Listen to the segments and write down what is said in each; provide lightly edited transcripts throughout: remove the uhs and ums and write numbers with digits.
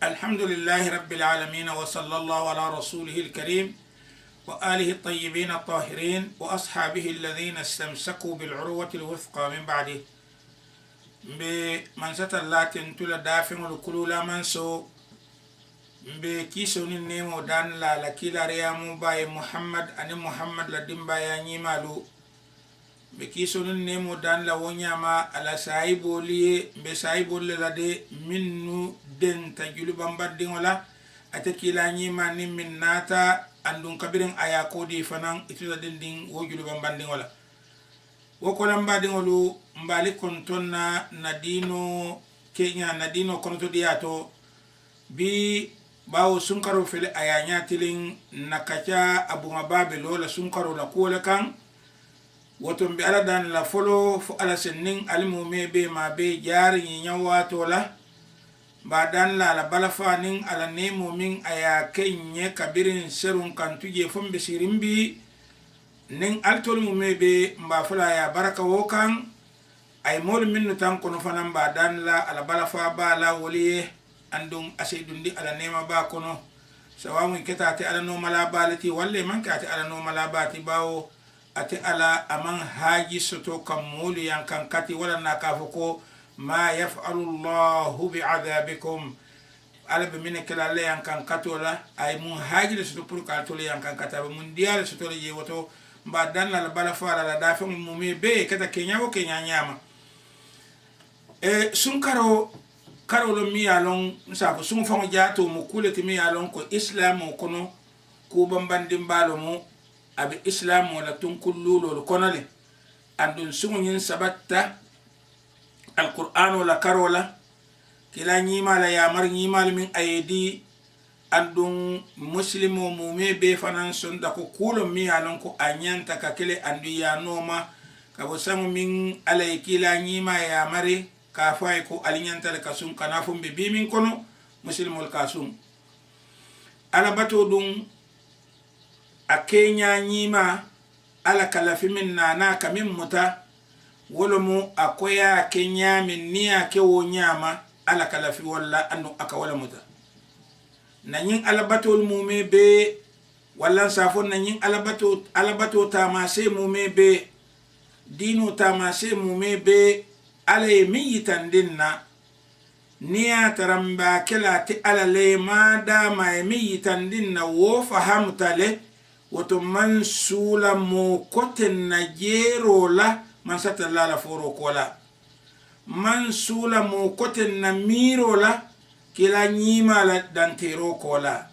الحمد لله رب العالمين وصلى الله على رسوله الكريم وآله الطيبين الطاهرين وأصحابه الذين استمسكوا بالعروة الوثقى من بعده بمن ستلات تلا دافن الكلولا منسو بكيسو نيمو دان لا لكيلا ريامو باي محمد أن محمد لدن بايا نيمالو بكيسو نيمو دان لا ونياما على سايبو لي بسايبو لدي منو den ta julu bambadin wala atakila nyima ni minnata andun kabirin aya kodi fanan ituda dindin wo julu bambadin wala wo ko lambadin wolu mbali kontonna nadino kenya nadino konto diato bi bawo sunkaro fele aya nyatilin nakacha abu mababe lola sunkaro la kula kan woton bi ala dan la folo fu ala sennin alimu mebe ma be jari nyawato la badan la balafanin ala nemo min aya kenye kabirin serun kantuje fon bisirimbi nin altol mu mebe mba fula ya baraka wokan ay mol minnu tan kono fanan badan la ala balafa bala woliye andum asedundi ala nema ba kono sawamu ketati ala no mala balati walle man kati ala no mala bati bawo ati ala aman haji soto kamulu yan kan kati wala nakafoko ما يفعل الله بعذابكم على بمن كلا لا ينكن كاتولا اي من هاجل ستوبر كاتولا ينكن كتاب من ديال ستولي يوتو بعدن لا بلا فالا لا دافع مومي بي كتا كينيا و كينيا نياما سونكارو كارولو ميالون نسافو سون فون جاتو مكولتي ميالون كو اسلام كونو كو بامبانديم بالومو ابي اسلام ولا تنكلولو كونالي اندون سون ين سباتا القرآن ولا كارولا كلا نيما لا يامر نيما من أيدي أندون مسلم ومومي بفنان سندكو كل ميالونكو أنيان تكاكلي أندو يانوما كابوسام من علي كلا نيما يامري كافايكو أليان تلكاسون كنافون ببي من كونو مسلم والكاسون على باتو دون أكينيا نيما على كلافي من نانا كمين متا wolomu akoya kenya min niya ke wo nyama ala kala fi walla andu aka wala muta nanyin alabatol mume be walla safon nanyin alabato tamase mume be dino tamase mume be alay miyitan dinna niya taramba kala ti alale mada may miyitan dinna wo fahamtale woto mansula mo koten na jero la man satalla la foro kola man sula mo koten na miro la kila nyima la dantero kola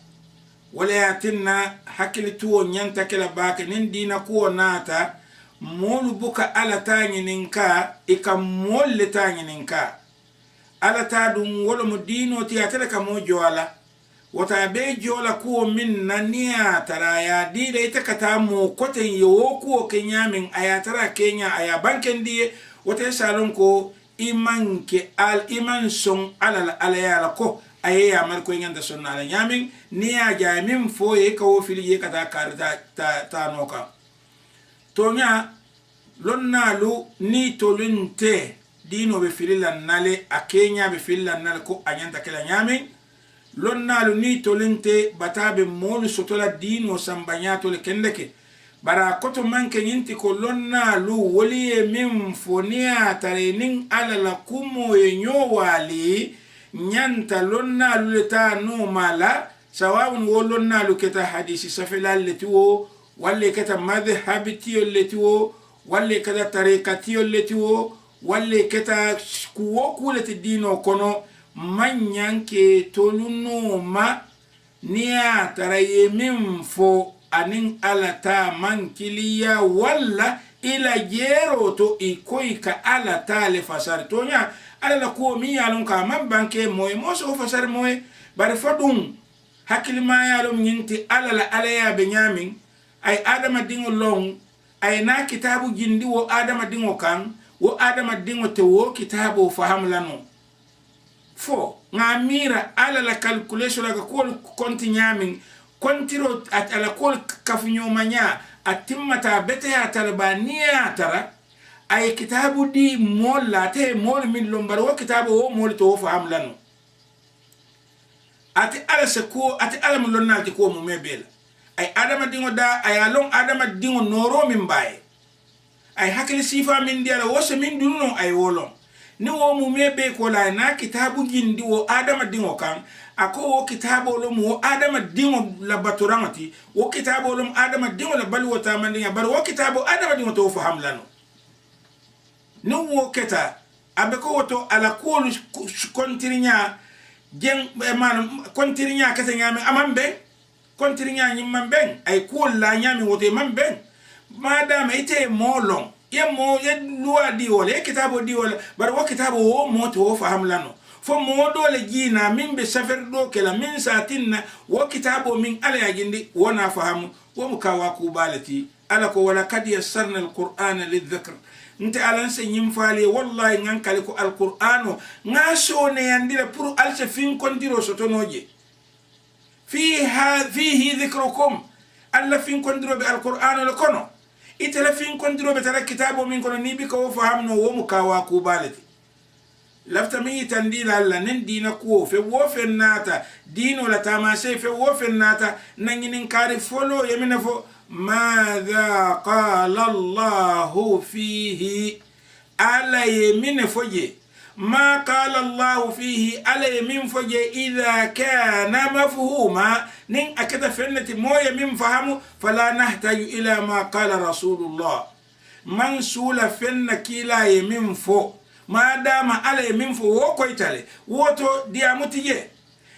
wala yatinna hakilitu nyanta kila bake nin dina ko nata molu buka ala tanyi ninka ika molle tanyi ninka ala tadum wala mo dino ti atela ka mo joala wata be jola ko min nania taraya dide itakata mo koten yo ko kenya min ayatara kenya aya banken die wata salon ko iman ke al iman son ala ala ko ayya mar ko nganda sonna ala nyamin niya jamin fo e ko fili ye kata karta ta noka tonya lonnalu ni tolunte dino be filila nale a kenya be filila nale ko anyanta kala nyamin lonnalu ni tolente batabe molu sotola dino sambanyato le kendeke bara koto manke nyinti ko lonnalu woliye min fonia tarenin ala la kumo yenyo wali nyanta lonnalu leta no mala sawawun wo lonnalu keta hadisi safela letiwo walle keta madhhabiti letiwo walle keta tarekati letiwo walle keta kuwo kuleti dino kono manyanke toluno ma niya taraye min fo anin alata mankiliya walla ila jero to ikoi ka alata le fasar tonya ala ko mi yalon ka man banke moy moso fasar moy bar fadum hakil ma yalon nyinti ala ya benyamin ay adama dingo long ay na kitabu jindi wo adama dingo kan wo adama dingo te wo kitabu fahamlano fo ngamira ala la calculation la ko konti nyamin kontiro at ala ko kafunyo manya atimata bete ya talbaniya tara ay kitabu di molla te mol min lombaro kitabu o mol to fahamlano ati ala se ko ati ala mo lonna ti ko mo mebela ay adama dingo da ay alon adama dingo noro min baye ay hakili sifa min diala wo se min dunno ay wolon ni wo mu mebe ko la na kitabu jindi wo adama dingo kan ako wo kitabo lo mu adama dingo la baturamati wo kitabo lo adama dingo la balwota mandiya bar wo kitabo adama dingo to faham lano ni wo keta abe ko woto ala ko kontirinya jen man kontirinya kata nyame amambe kontirinya nyimambe ay ko la nyame wote mambe madama ite molon ye mo ye luwa di wala kitabo di wala bar wo kitabo wo mo to faham lano fo mo dole jina min be safer do kala min satinna wo kitabo min ala ya jindi wona fahamu wo mukawa ku balati ala ko wala kad yassarna alqur'ana lidhikr nte alan se nyim fali wallahi ngan kali ko alqur'ano ngaso ne yandira pour alse fin kondiro sotonoje fihi dhikrukum alla fin kondiro be alqur'ano le kono itala fin kondiro be tara kitabo min kono ni bi ko fahamno wo mukawa ku balati lafta mi tandila alla nen dina ko fe wo fe nata dino la tamase fe wo fe nata nanginin kari folo yemina fo ماذا قال الله فيه على يمين فجي ما قال الله فيه على يمين فجي إذا كان مفهوما نين أكد فنة موية من فهمه فلا نحتاج إلى ما قال رسول الله من سول فنة كلا يمين فو ما دام على يمين فو وكويتالي ووتو ديامتي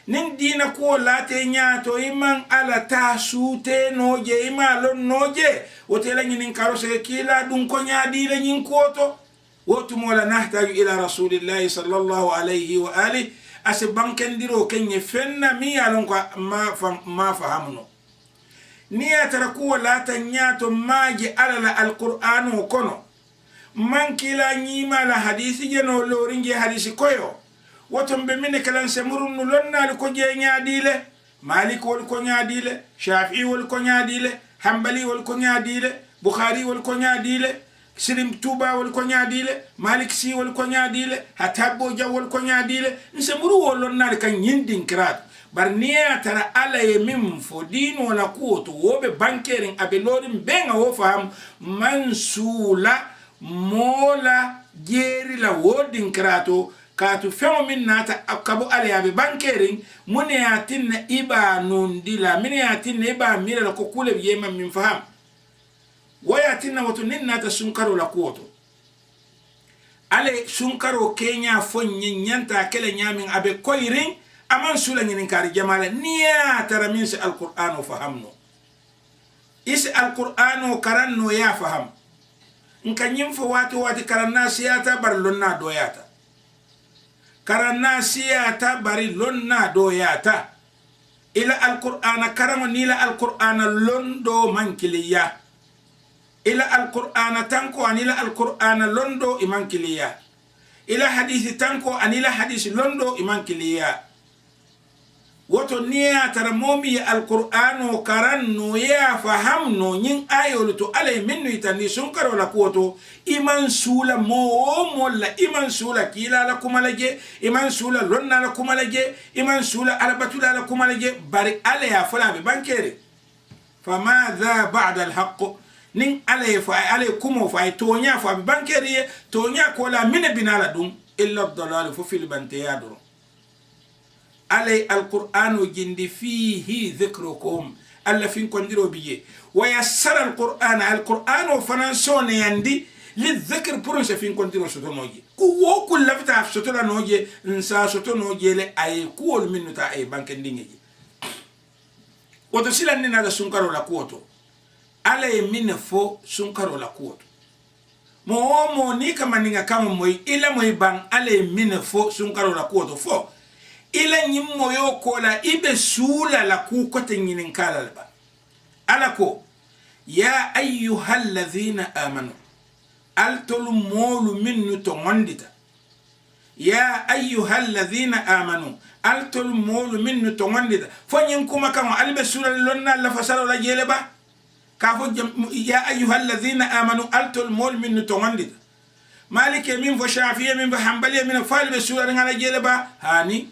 nin dina ko late nyato iman ala ta sute noje ima lon noje wotela nin karose kila dun ko nyaadi le nin koto wotu mola nahtaju ila rasulillahi sallallahu alayhi wa ali asbanken diro kenye fenna mi alon ko ma fahamno ni atara ko lata nyato maji ala alqur'anu kono man kila nyima la hadisi jeno loringe hadisi koyo woton be min kalan semurun lonna ko je nyaadile malik wol ko nyaadile shafi'i wol ko nyaadile hanbali wol ko nyaadile bukhari wol ko nyaadile sirim tuba wol ko nyaadile malik si wol ko nyaadile hatabo jaw wol ko nyaadile semuru wol lonna kan yindin krat bar niya tara ala ye mim fo dino la kuoto wobe bankerin abe lorin benga wo faham mansula mola jeri la wodin krato katu femo min nata akabu ale yabe bankerin mune yatin iba nundila mine yatin iba mira la kokule yema min faham wayatin wato nin nata sunkaro la kuoto ale sunkaro kenya fonyin nyanta kele nyamin abe koirin aman sula ngin kari jamala niya tara min sa alquran fahamno is alquran karanno ya faham nkanyim fo watu karanna siyata barlonna doyata karanna siyata bari lonna doyata ila alqur'ana karamo nila alqur'ana londo mankiliya ila alqur'ana tanko anila alqur'ana londo imankiliya ila hadisi tanko anila hadisi londo imankiliya woto niya tara momi alqur'ano karanno ya fahamno nyin ayolu to ale minnu itani sunkaro la kuoto iman sula mo la iman sula kila la kumalaje iman sula lonna la kumalaje iman sula albatula la kumalaje bari ale ya fala be bankere famadha ba'da alhaq nin ale fa ale kumo fa tonya fa be bankere tonya ko la min binala dum illa ad-dalal fu fil bantiyadro علي القرآن جند فيه ذكركم ألا فين كنديرو بيه ويسر القرآن فننسون يندي للذكر برنس فين كنديرو ستونوجي كو كل لفتا ستولا نوجي انسا ستونوجي لأي كول منو تا أي بانكن دينجي وتسيلا نينا دا سنكرو لكوتو علي من فو سنكرو لكوتو مو نيكا منينغا كامو موي إلا موي بان علي من فو سنكرو لكوتو فو ila nyimmo yo kola ibe sula la ku kote nyinin kala ba alako ya ayyuhal ladhina amanu altul mulu minnu to mondita ya ayyuhal ladhina amanu altul mulu minnu to mondita fonyin kuma kan albe sula lonna la fasara la jele ba ka fo ya ayyuhal ladhina amanu altul mulu minnu to mondita malike min fo shafi'i min fo hanbali min falbe sula ngala jele ba hani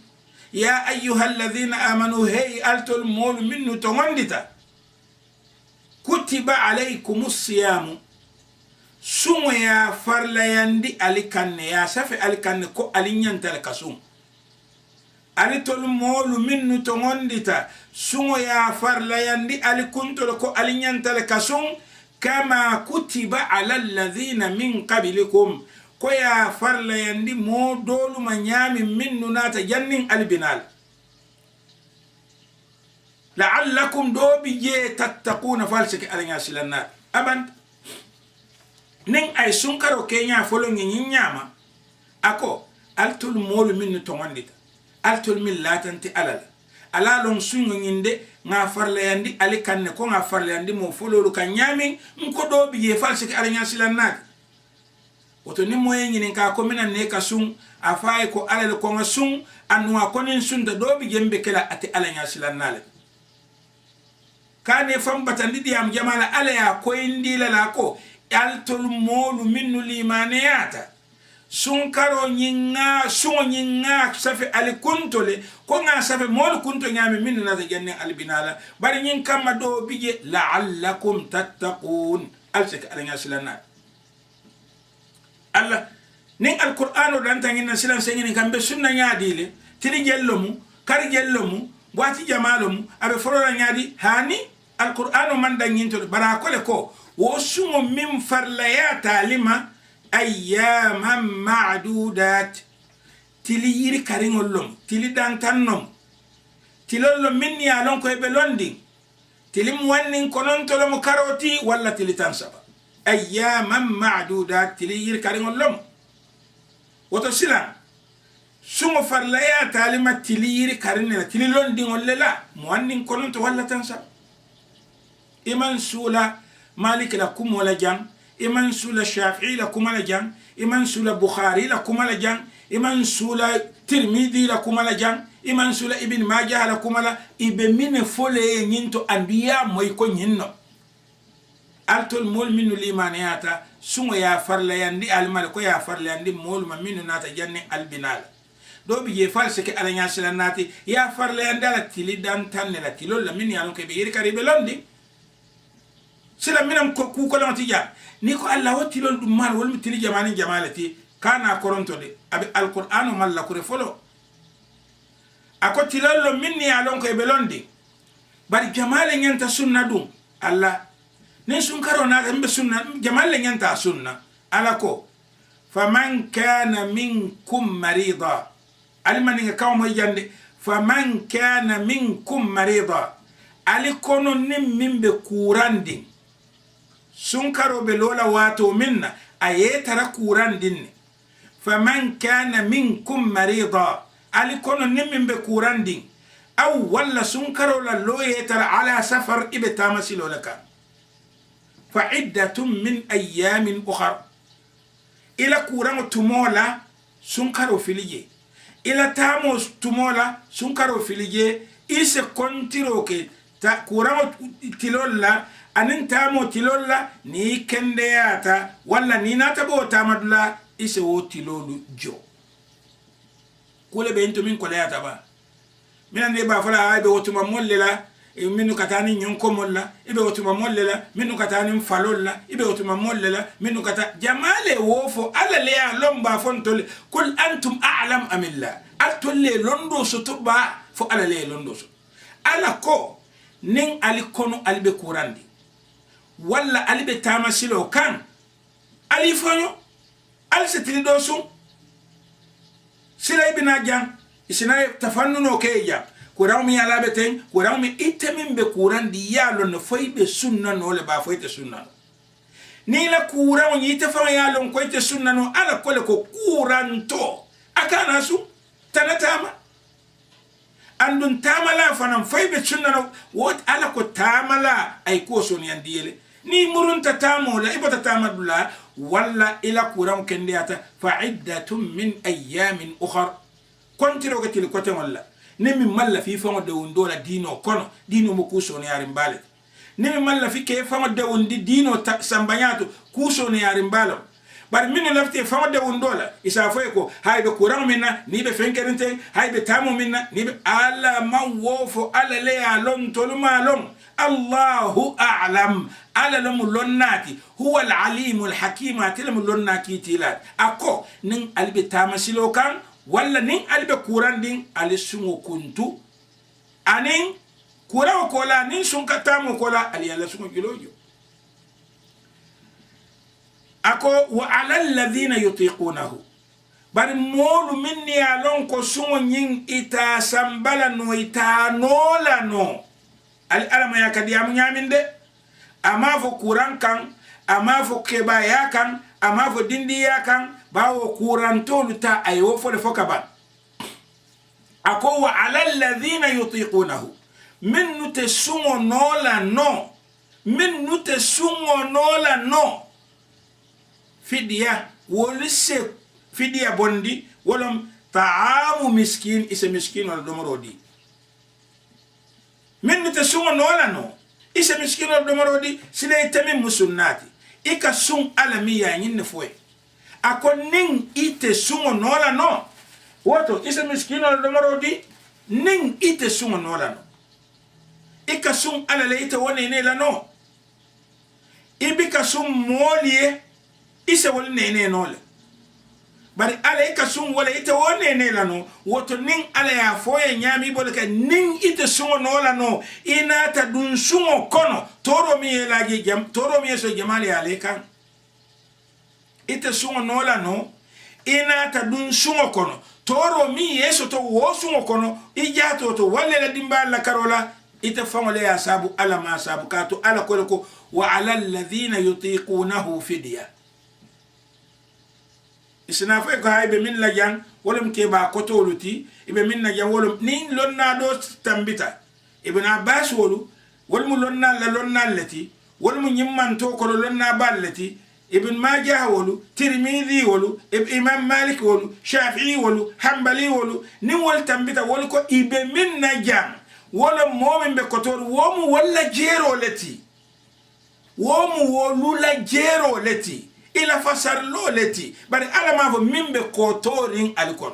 ya ayyuhalladhina amanu hey altol molu minnu to wandita kutiba alaykumus siyamu sumo ya farlayandi alikanne ya safi alikanne ko alinyantal kasum alitol molu minnu to wandita sumo ya farlayandi alikuntol ko alinyantal kasum kama kutiba ala alladhina min qablikum ko ya farlayandi mo dolu manyami minnu nata jannin albinal la'allakum dobi je tattaquna falsiki alanya silanna aban nin ay sunkaro kenya folo ngi nyama ako altul molu minnu to wandita altul millatanti alala alalon sungo nginde nga farlayandi alikanne ko nga farlayandi mo fololu kanyami nko dobi je falsiki alanya silanna woto ni moye ngini ka ko minan ne ka sun afay ko alal ko nga sun anwa ko nin sun da dobi jembe kala ati alanya silannale kane fam batandi diam jamala alaya ko indi la ko altul molu minnu limaniyata sun karo nyinga sun nyinga safi alikuntole ko nga safi molu kunto nyami minnu na janne albinala bari nyin kamma do bije la'allakum tattaqun alsik alanya silannale Allah nin alqur'anu dan tangina silan sengini kambe sunna nyaadile tili jellomu kar jellomu wati jamalomu abe forola nyaadi hani alqur'anu man danginto bara kole ko wo sumo min farlaya talima ayyaman ma'dudat tili yiri karingolom tili dan tannom tilollo min ya lon ko be londi tili wannin konontolo karoti walla tili tansaba ayyaman ma'dudat tili yir karingol lom woto sila sumo farlaya talima tili yir karinela tili londi ngolela muannin kononto walla tansa iman sula malik la kum wala jang iman sula shafi'i la kum wala jang iman sula bukhari la kum wala jang iman sula tirmidhi la kum wala jang iman sula ibn majah la kum wala ibe mine fole nyinto anbiya moy ko nyinno altol mol minnu limaniyata sungo ya farlayandi almal ko ya farlayandi mol ma minnu nata janni albinal do bi je false ke alanya silanati ya farlayandi ala tilidan tanne la tilol la min yalon ke be yiri karibe londi sila minam ko ku ko lanti ja ni ko allah wati lol dum mal wol mitili jamani jamalati kana koronto de abi alqur'anu mal la ko refolo akoti lol min yalon ko be londi bari jamale nyanta sunna dum allah nin sun karo na mbe sunna jamal le nyanta sunna alako faman kana minkum marida almani ka mo yande faman kana minkum marida alikono nim mimbe kurandi sun karo be lola wato minna ayetara kurandin faman kana minkum marida alikono nim mimbe kurandi aw walla sun karo la loyetara ala safar ibetama silolaka فعدة من أيام أخرى إلى كوران تمولا سنكرو فيليه إلى تامو تمولا سنكرو فيليه إيش كونتيروكي تا كوران تلولا أنن تامو تلولا ني كندياتا ولا ني ناتبو تامدلا إيش هو تلولو جو كل بنتو من كلياتا با من النبا فلا هاي بوتما موللا minu katani nyonko molla ibe otuma mollela minu katani falolla ibe otuma mollela minu kata jamale wofo ala le lomba fontole kul antum a'lam amilla altolle londo sotuba fo ala le londo so ala ko nin alikono albe kurandi walla albe tamasilo kan alifonyo alsetili dosu sila ibina jang isina tafannuno keja kurawmi ala beten kurawmi itemin be kuran di yalo no foybe sunna no le ba foyte sunna ni la kuraw ni te fa yalo ko ite sunna no ala kole ko kuranto akana su tanatama andun tamala fanam foybe sunna no wot ala ko tamala ay ko son yandiyele ni murunta tamola ibata tamadula walla ila kuraw kendiyata fa'iddatun min ayyamin ukhra kontiro gatil kote walla nemi malla fi famo de wondola dino kono dino mo kuso ne yarim bale nemi malla fi ke famo de wondi dino sambanyato kuso ne yarim balo bar min lafti famade wondola isa foy ko haybe kuran minna ni be fenkerinte haybe tamu minna ni be ala man wofo ala le alon toluma lon Allahu a'lam ala lam lonnati huwa al-alim al-hakim atilam lonnaki tilat ako nin albe tamasilo kan walla nin albe kuran din alisungo kuntu anin kurawo kola nin sunka tamu kola aliyalla sungo gilojo ako wa ala alladhina yutiqunahu bari molu minni alon ko sungo nyin ita sambala no ita nola no al alama ya kadiyamu nyaminde ama fo kuran kan ama fo keba ya kan ama fo dindi ya kan bawo kuran tolu ta ayo fo de fokaban ako wa ala alladhina yutiqunahu min nute sungo nola no min nute sungo nola no fidiya wolise fidiya bondi wolom ta'amu miskin isa miskin wal domorodi min nute sungo nola no isa miskin wal domorodi sile tamim musunnati ika sun alami ya nyinne foe akon ning ite sungo nola no woto isa miskin wal domorodi ning ite sungo nola no ika sun alale ite wone ne la no ibika sun moliye isa wala nene nole bari ala ika sun wala ite wone ne la no woto nin ala ya foye nyami bolaka nin ite sun nola no ina ta dun sun kono toro mi yelagi jam toro mi so jamali aleka ite sun nola no ina ta dun sun kono toro mi yeso to wo sun kono ijato to wala la dimbala karola ite famole ya sabu ala ma sabu kato ala ko wa ala alladhina yutiqunahu fidya isna fa ko haybe min la jang wolum ke ba ko toluti ibe min na jang wolum ni lonna do tambita ibn abbas wolu wolum lonna la lonna lati wolum nyimman to ko lonna ballati ibn majah wolu tirmidhi wolu imam malik wolu shafi'i wolu hanbali wolu ni wol tambita wol ko ibe min na jang wala momin be kotor womu wala jero leti womu wolula jero leti ila fasar lo leti bari ala ma fo mimbe kotorin alikon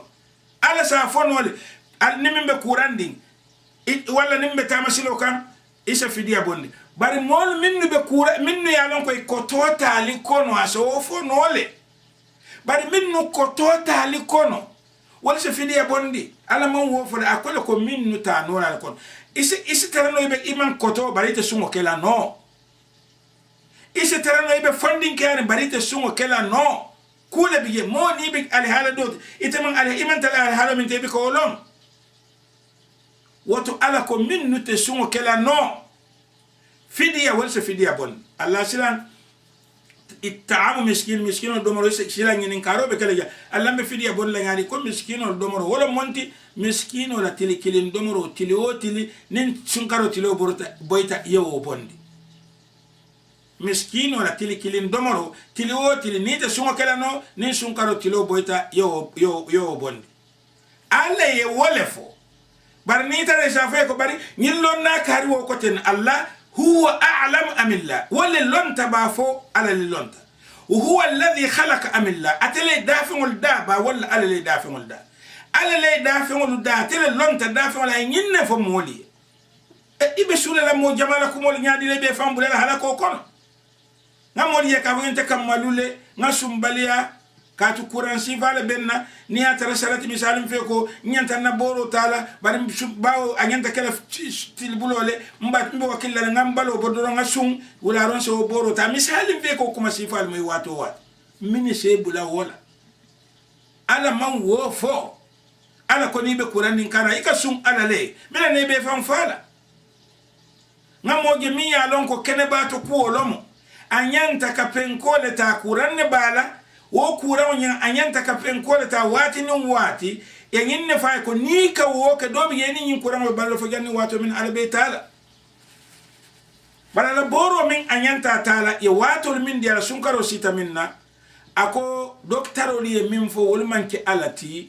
ala sa fonole al nimbe kurandin wala nimbe tamasilo kan isa fidia bondi bari mol minnu be kura minnu ya lon koy kotota alikono aso fonole bari minnu kotota alikono wala se fidia bondi ala man wo fo akola ko minnu ta no ala kon isi tarano ibe iman koto barite sungo kela no isi tarano ibe funding kani barite sungo kela no kula biye mo ni be al hala dot itaman al iman tal al hala min tebi ko lon woto ala ko minnu te sungo kela no fidia wala se fidia bon allah silan ittaamu miskino domoro sila ngini karo be kala Allah be fidiya bon la ngani ko miskino domoro wala monti miskino la tili kilin domoro tili o tili nin sunkaro tili o boita yewo bondi miskino la tili kilin domoro tili o tili ni ta sunga kala no nin sunkaro tili o boita yewo bondi alla ye wolefo bar ni ta resafe ko bari nyillon na kari wo ko ten Allah هو أعلم أم الله ولا لون تبافو على اللون وهو الذي خلق أم الله أتلي دافع الدابة ولا ألا لي دافع الدا ألا لي دافع الدا أتلي لون تدافع ولا ينن فمولي إبى سولا لمو جمالكم ولا نادي لي بيفهم بلا هلاكو كون نمولي كافين تكملوا نسومباليا katu kuransi vale benna ni atara salati misalim feko nyanta na boro tala bari bawo anyanta kala tilbulole mbat mbo wakilla ngambalo bodoro ngasung wala ron so boro ta misalim feko kuma sifal moy wato wat mini se bula wala ala man wo fo ala ko ni be kurandin kana ika sum ala le mena ne be fam fala ngamoje mi ya lon ko kene bato ku olomo anyanta ka penkole ta kuranne bala wo kura wonya anyanta ka penkole ta wati nin wati yanin ne fa ko ni ka wo ka do bi yenin yin kura mo ballo fo janni wato min albe taala balala boro min anyanta taala ya wato min dia sunkaro sita minna ako doktaro li min fo wol manke alati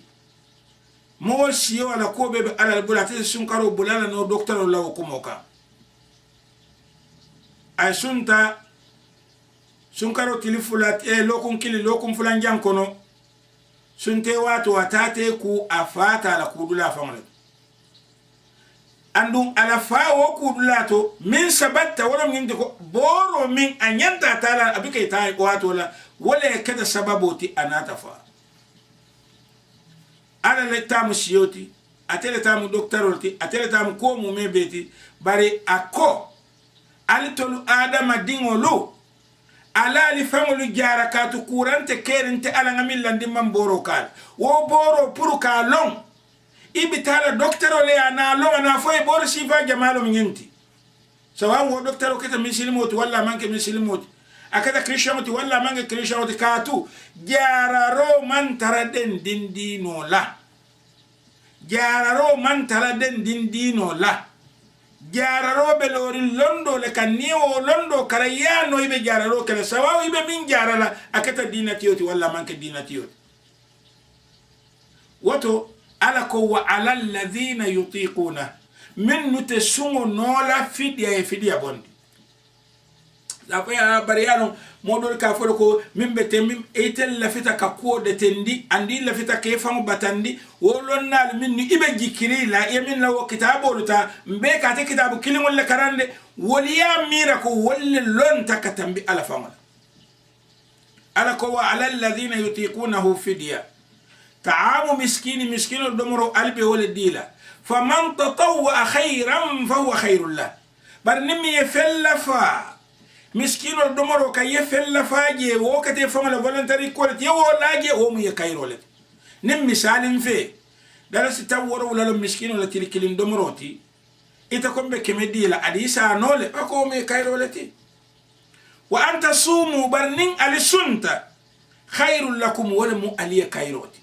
mo siyo ala ko be ala bulati sunkaro bulala no doktaro lawo ko moka ay sunta sunkaro tilifulat lokun kili lokun fulan jankono sunte wato atate ku afata la kudula famale andum ala fa wo kudula to min sabatta wala min ko boro min anyanta tala abike ta wato la wala kada sababoti anata fa ala le tamu siyoti atele tamu doktorolti atele tamu ko mu mebeti bari ako alitolu adama dingolo ala li famulu jara katu kurante kerinte ala ngamillandi man boro kal wo boro puru ka long ibitala doktoro le ana long na foy boro sifa jamalo minti sawa wo doktoro keta misilmoti walla manke misilmoti akata krishomoti walla manke krishomoti katu jara ro man taraden dindino la jara ro man taraden dindino la jararo be lori londo le kanniwo londo karayano ibe jararo kala sawa ibe min jarala akata dinatiyoti walla manke dinatiyoti woto ala ko wa alal ladhina yutiquna min nutesungo nola fidia bondi ya bariyano modol ka folo ko mimbe temim etel la fita ka ko de tendi andi la fita ke famu batandi wolonnal minni ibe jikiri la yamin la kitabo luta mbe ka te kitabu kilingol le karande woliya mira ko wolle lon takatambi ala famu ala ko wa ala alladhina yutiqunahu fidya ta'amu miskinu domoro albi wala dila faman tatawwa khayran fa huwa khairul la barnimi yafallafa miskino domoro ka yefella faje wo kate famala voluntary quality wo laje wo mu yakairole nim misalin fe dala sitaworo wala miskino la tilkilin domoroti ita kombe kemedi la adisa nole ako mu yakairole ti wa anta sumu barnin alisunta khairul lakum wala mu aliya kairoti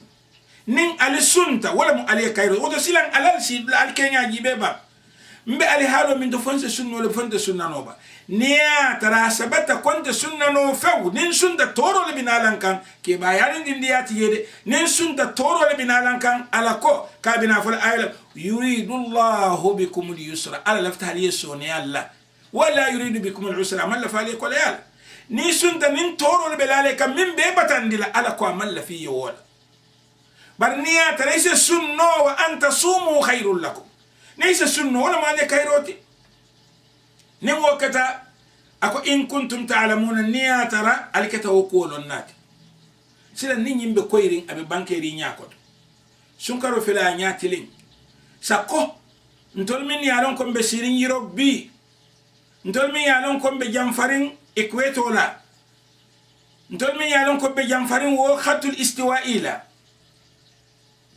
nin alisunta wala mu aliya kairoti wodo silan alal si al kenya jibeba mbe ali halo min do fonse sunno le fonte sunna noba niya tara sabata konte sunna no few nin sunta toro le binalan kan ke bayarin dindiyati yede nin sunta toro le binalan kan ala ko ka bina fal ayla yuridu Allahu bikum al-yusra ala laftali yasuni alla wala yuridu bikum al-usra man la fali ko yala ni sunta nin toro le belale kan min be batandila ala ko man la fi wala bar niya tara ise sunno wa anta sumu khairul lakum nisa sunno wala ma ne kairoti ni wakata ako in kuntum ta'lamuna niya tara alikata wokolon nati sila ni nyimbe koirin abe bankeri nyakoto sunkaro fela nyatilin sako ntol min yalon ko be sirin yirobi ntol min yalon ko be jamfarin equatola ntol min yalon ko be jamfarin wo khatul istiwa'ila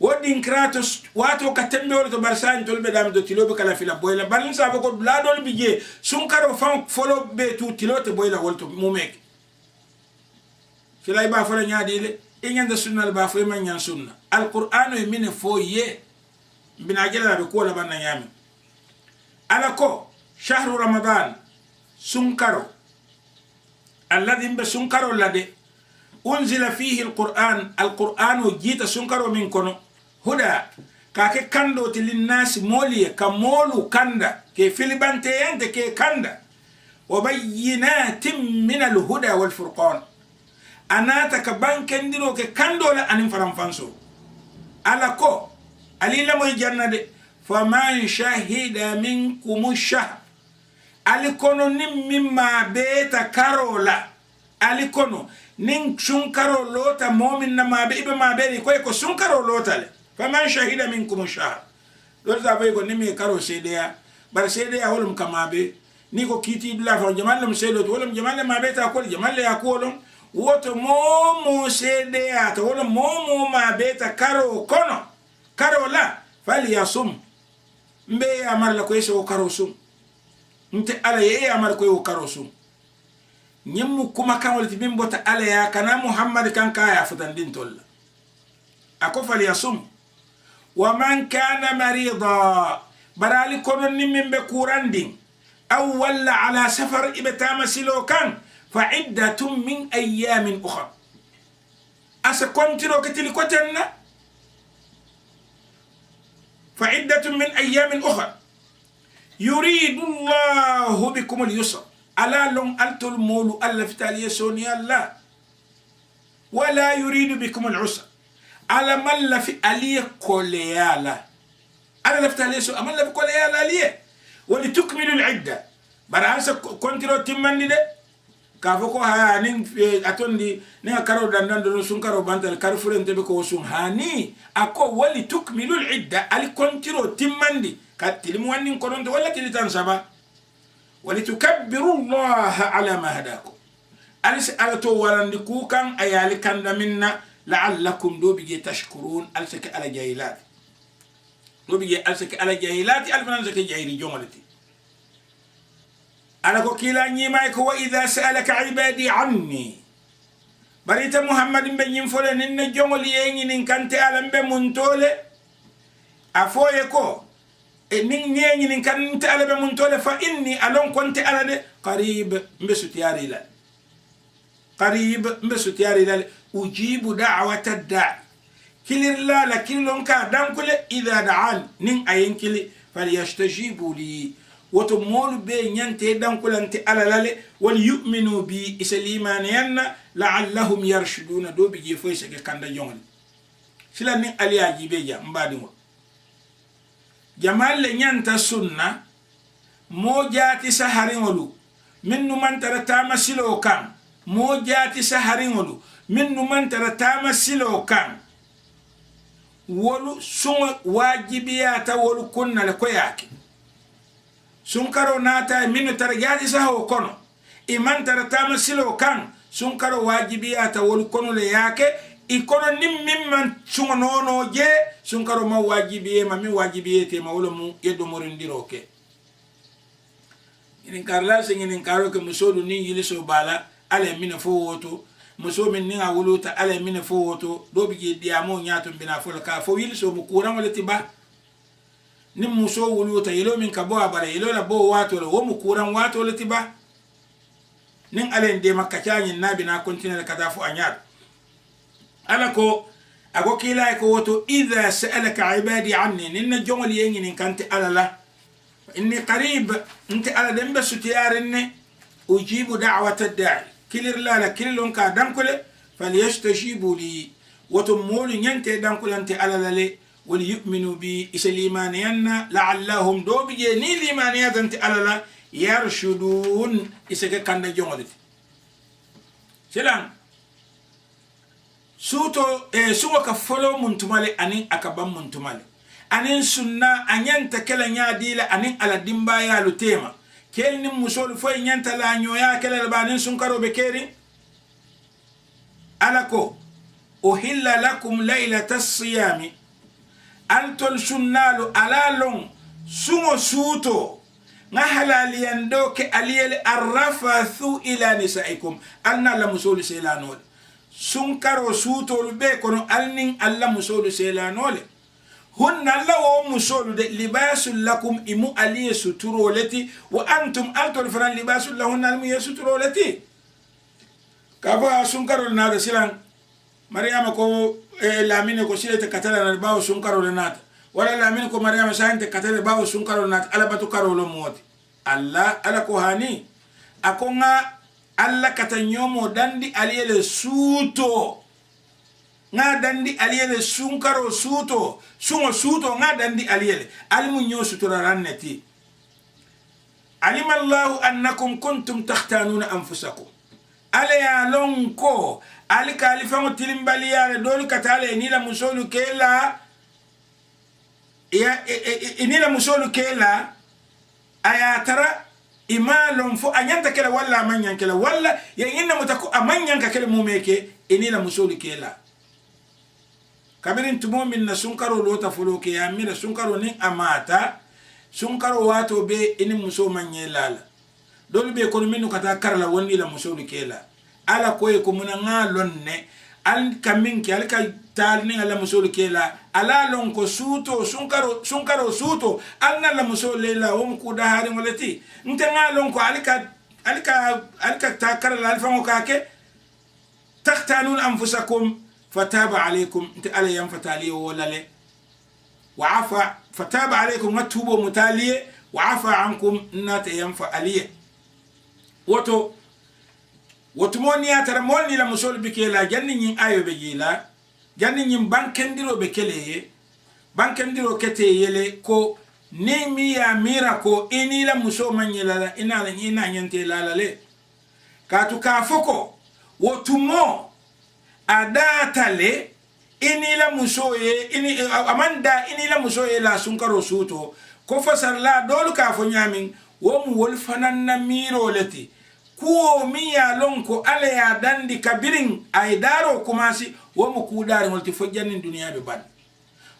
wodin kratos wato katembe wala to barsan tolbe dam do tilobe kala fila boyla balin sa ko la dol bije sunkaro fam folo be tu tilote boyla wolto mumek fila ba fala nyaadile e nyanda sunnal ba fo man nyan sunna alqur'anu min fo ye bina jela be ko la banna nyami ala ko shahru ramadan sunkaro alladhi be sunkaro lade unzila fihi alqur'anu jita sunkaro min kono huda kake kando tilinnas moliye kamolu kanda ke filibante yente ke kanda wa bayyinatin min alhuda wal furqan anata ka bankendiro ke kando la anin faramfanso ala ko alila moy jannade faman shahida minkum shahr alikono nim mimma beta karola alikono nin sunkaro lota momin na mabe ibe mabe ko sunkaro lota le faman shahida minkum shahr lota bay ko nimi karo sedeya bar sedeya wolum kamabe ni ko kiti dula fa jamalum sedo to wolum jamalle mabe ta ko jamalle ya ko wolum woto momo sedeya to wolum momo mabe ta karo kono karo la fali yasum mbe amar la ko eso karo sum nte ala ye amar ko karo sum nyemmu kuma kan walti bimbota ala ya kana muhammad kan kaya futan din tolla ako fali yasum wa man kana marida barali konon nimmin be kurandin aw walla ala safar ibtama silo kan fa iddatun min ayamin ukhra asa kontiro ketili kotenna fa iddatun min ayamin ukhra yuridu Allahu bikum al-yusra ala long altol molu alla fitaliye soni alla wala yuridu bikum al-usra ala malla fi aliye koleyala ala laftaliye so amalla fi koleyala aliye wali tukmilu al-idda bara ansa kontiro timmandi de ka foko ha nin atondi ne karo dandan do sun karo bantal kar furente be ko sun hani ako wali tukmilu al-idda ali kontiro timmandi ka tilim wannin koronto wala tilitan saba wali tukabbiru Allah ala ma hadakum alis ala to warandi kukan ayali kanda minna la'allakum do bige tashkurun alsaka ala jahilat do bige alsaka ala jahilat alfanan zaka jahili jomolati ala ko kila nyima ko wa idha sa'alaka ibadi anni barita muhammadin be nyim fole ninne jomoli yengi nin kante alambe muntole afoye ko nin yengi nin kante alambe muntole fa inni alon konte alade qarib mbesutiyari la قريب بسوتياري لال أجيب دعوة الداع كل لا لكن لون كادم كل إذا دعان نين أين كل فليستجيبوا لي وتمول بين ينتهي دم كل أنت على لال وليؤمنوا بي إسليمان ينا لعلهم يرشدون دو بيجي فويس كندا يوم سلا نين علي أجيبيا مبادئ جمال ينتا سنة موجاتي سهرين ولو من من ترى تامسلو كان mojati saharingolu minnu man taratama silo kan wolu sun wajibiyata wolu kunna le koyake sun karo nata minnu tarjati saho kono iman taratama silo kan sun karo wajibiyata wolu kono le yake ikono nim mimman sun nono je sun karo ma wajibiye ma mi wajibiyete ma wolo mu yeddo morindiroke inin karla singin karo ke musodu ni yiliso bala ale mine fo woto muso min ni awuluta ale mine fo woto do bigi diamo nyato bina fo ka fo wil so bu kuran wala tiba nim muso wuluta yelo min ka bo abare yelo la bo wato wo mu kuran wato wala tiba nin ale de makka caani nabi na continue ka dafu anyar ala ko ago kila ko woto idha sa'alaka ibadi anni nin jongol yengi nin kanti alala inni qarib inti ala dembe sutiyarinne ujibu da'wata ad-da'i kilir la kililon ka dankule falyastajibu li watumulu nyante dankulante alalale wal yu'minu bi islimaniyanna la'allahum do bije ni limaniyatan alala yarshudun isake kanda jongoliti selan suto suwa ka folo muntumale anin akabam muntumale anin sunna anyanta kala nyadila anin ala dimba ya lutema kelni musol foy nyanta la nyoya kala banin sun karo be keri alako uhilla lakum laylatas siyami antol sunnalu alalon sumo suto nga halaliando ke aliyel arrafathu ila nisaikum anna la musol selanol sun karo suto be kono alnin alla musol selanole hunna lawo musolu de libasul lakum imu aliye suturolati wa antum altol faran libasul lahunna almu suturolati kaba sunkarol nada silan maryama ko lamine ko silete katala na bawo sunkarol nada wala lamine ko maryama sante katala bawo sunkarol nada ala batu karolo moti alla ala ko hani akonga alla katanyomo dandi aliye suto nga dandi aliyele sunkaro suto sumo suto nga dandi aliyele alimu nyo sutura ranneti alima Allahu annakum kuntum takhtanuna anfusakum ala ya lonko alika alifango tilimbali ya dolu katale ni la musolu kela ya ni la musolu kela ayatara imalum fu anyanta kala wala manyan kala wala ya inna mutaku amanyan ka kala mumeke ni la musolu kela kabirin tumo min na sunkaro lota foloke ya mira sunkaro nin amata sunkaro wato be ini muso manye lala dol be kono minu kata karla wonni la muso likela ala koye ko muna ngalonne al kamin ki al ka tal ni ala muso likela ala lon ko suto sunkaro suto anna la muso lela wom ku da hari ngolati nte ngalon ko alika ta karla al fango kake takhtanun anfusakum فتاب عليكم انت على يوم فتاليه ولا له وعفى فتاب عليكم وتوبوا متاليه وعفى عنكم نات ينفع عليه woto moni atara moni la musol bikela janni nyin ayo be jila janni nyin bankendiro be keleye bankendiro kete yele ko ni mi ya mira ko ini la muso manyela ina la ina nyante la le katu ka foko wotumo adatale ini la muso ye ini amanda ini la muso ye la sunkaro suto ko fasar la dolu ka fo nyamin wo mu wol fanan na miro leti kuo mi ya lonko ale ya dandi kabirin ay daro kumasi wo mu kudari holti fo jannin duniya be bad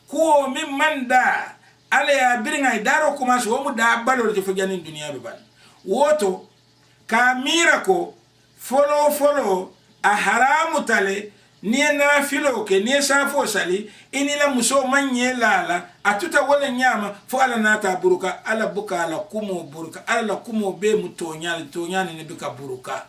kuo mi manda ale ya birin ay daro kumasi wo mu da balol ti fo jannin duniya be bad woto ka mira ko folo a haramu tale ni na filo ke ni safo sali inila muso manye lala atuta wala nyama fo ala nata buruka ala buka ala kumo buruka ala kumo be mutonyal ne bika buruka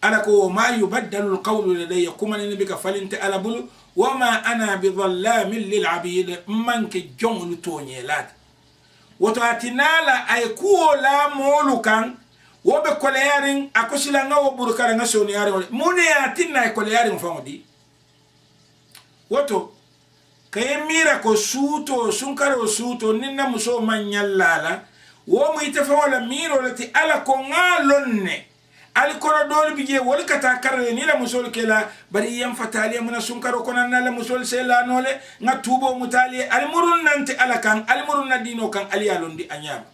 ala ko ma yubaddalu alqawlu ladayya kuma ne bika falinte ala bulu wama ana bidhallamin lilabid man ke jonglu tonyelat woto atinala ay kuo la molukan wobe koleyarin akosila nga wo burukara nga soni yari mune atinna koleyarin famodi woto kay mira ko suto sunkaro suto ninna muso manyallala wo mu itafa wala miro lati ala ko ngalonne ali kono dol bije wol kata karre ni la muso kela bari yam fatali muna sunkaro konan na la muso sela nole nga tubo mutali al murun nanti ala kan al murun na dino kan ali alondi anyama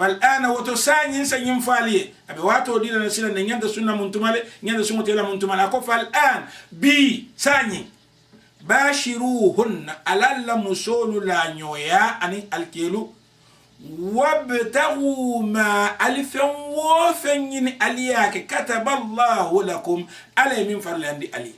فالآن وتسانين سين فالي أبي واتو دي لنا سيلا نياندا سنة منتمالي نياندا سنة تيلا منتمالي أكو فالآن بي ساني باشروهن ألالا مسول لا نيويا أني الكيلو وابتغوا ما ألفن وفن ألياك كتب الله لكم ألي من فرلان دي ألي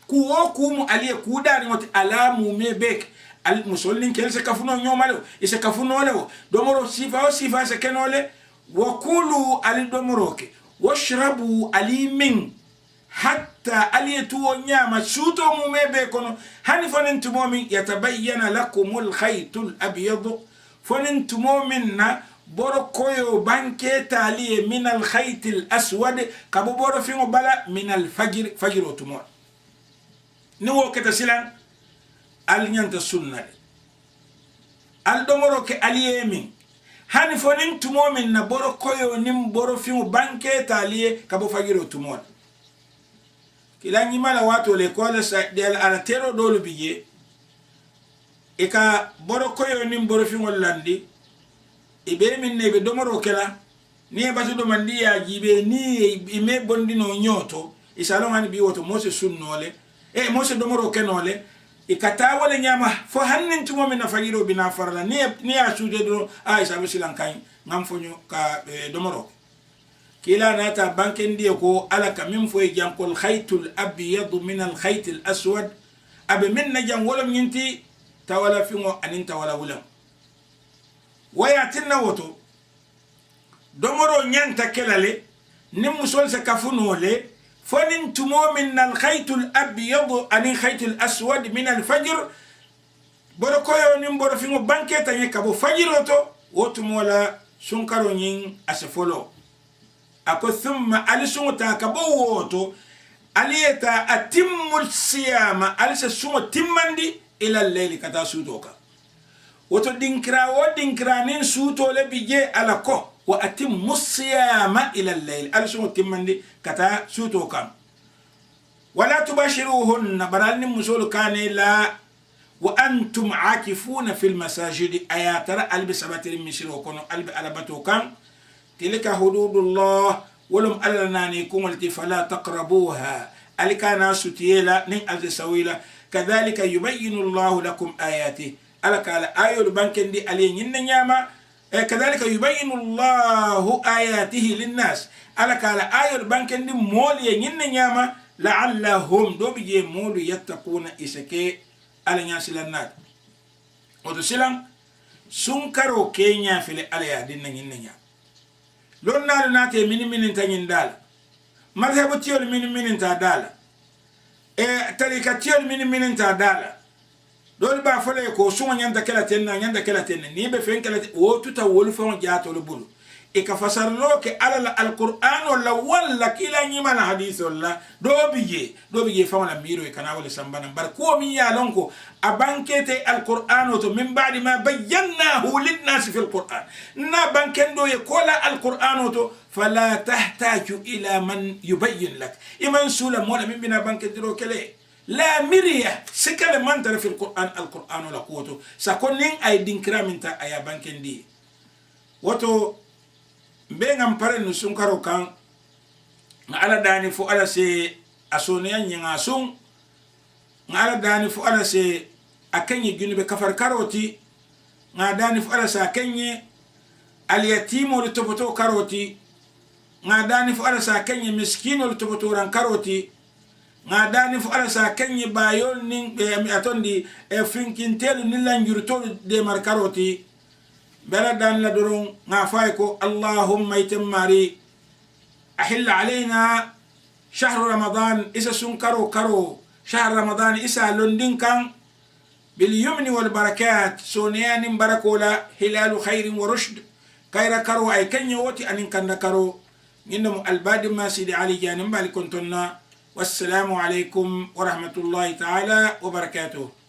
كوكم ألي كوداني وتي ألامو ميبك المسلمين كل سكفنوا يوم عليه يسكفنوا له دمروا صفة سكنوا له وكلوا على دمروك واشربوا علي من حتى علي تو نياما شوتو مبيكونو هني فننتم مؤمن يتبين لكم الخيط الأبيض فننتم مؤمننا بوركويو بانكيتا علي من الخيط الأسود كابو بورو فينو بلا من الفجر فجر وتمور نو كتسلان al nyanta sunnale al domoro ke aliyemi hani fonin tumomin na boro koyo nim boro fimu banke taliye kabo fagiro tumon kila nyimala wato le kola sa del ala tero dolu biye e ka boro koyo nim boro fimu landi e be min ne be domoro kela ni batu do mandi ya jibe ni me bondino nyoto e salon hani bi woto mose sunnole e mose domoro kenole ikata wala nyama fo hannin tumo min na fagiro bina farla ni a sude do ay sabe silan kay ngam fonyo ka domoro kila nata banken die ko ala ka min fo jankol khaytul abyad min al khayt al aswad ab min najam wala minti tawala fingo anin tawala wulam waya tinna woto domoro nyanta kelale nim musol sa kafunole فنن تمو من الخيط الأبيض عن الخيط الأسود من الفجر بركويو نمبر فيمو بانكيتا يكابو فجروتو وتمولا سنكرو نين أسفولو أكو ثم ألسو تاكابو ووتو أليتا أتم الصيام ألسا سمو تماندي إلى الليل كتا سودوكا وتو دينكرا ودينكرا نين سوتو لبيجي على كو وأتم الصيام إلى الليل ألسو تماندي كتا سوتو كام ولا تباشروهن بران مسول كان لا وأنتم عاكفون في المساجد آياتنا ألب سباتر مشيرو كونو ألب ألبتو كام تلك حدود الله ولم ألنانيكم التي فلا تقربوها ألكانا ستيلا نين أزسويلا كذلك يبين الله لكم آياته ألك على آيو البانكن دي ألين ينياما كذلك يبين الله آياته للناس ألك على آيو البانكن دي مولي ينياما لعلهم دو بيجي مولي يتقون إسكي ألين ياسلنات وتسلم سنكرو كينيا في الأليا دي ينياما لون نالو ناتي من تانين دالا مذهب تيول من تا دالا طريقة تيول من تا دالا دول با فلي كو سو نياندا كلا تن ني به فين كلا و توتا ول فون جاتو لو بولو ikafasar lo ke ala alquran wala wala kila nyima na hadith wala do bije fa wala miro kana wala sambana bar ko mi ya lonko abankete alquran to min ba'di ma bayyanahu lin-nas fi alquran na bankendo ye kola alquran to fala tahtaju ila man yubayyin lak iman sula mola min bina bankendiro kele la miriya sikale man tar fi alquran la quto sakonin ay dinkra minta aya bankendi woto mbengam pare no sunkaro kan ala dani fu ala se asoniya nyanga sun ala dani fu ala se akenye gunube kafar karoti nga dani fu ala sa akenye al yatimo li topoto karoti nga dani fu ala sa akenye miskino li topoto ran karoti nga dani fu ala sa akenye bayol ning be atondi e finkintelu nilanjurto de mar karoti بلد أن لدرون نافايكو اللهم يتماري أحل علينا شهر رمضان إسا سنكرو كرو شهر رمضان إسا لندن كان باليمن والبركات سونيان بركولا هلال خير ورشد كير كرو أي كن يوتي أن كان كرو إنهم الباد ما سيدي علي جانب بالكنتنا والسلام عليكم ورحمة الله تعالى وبركاته.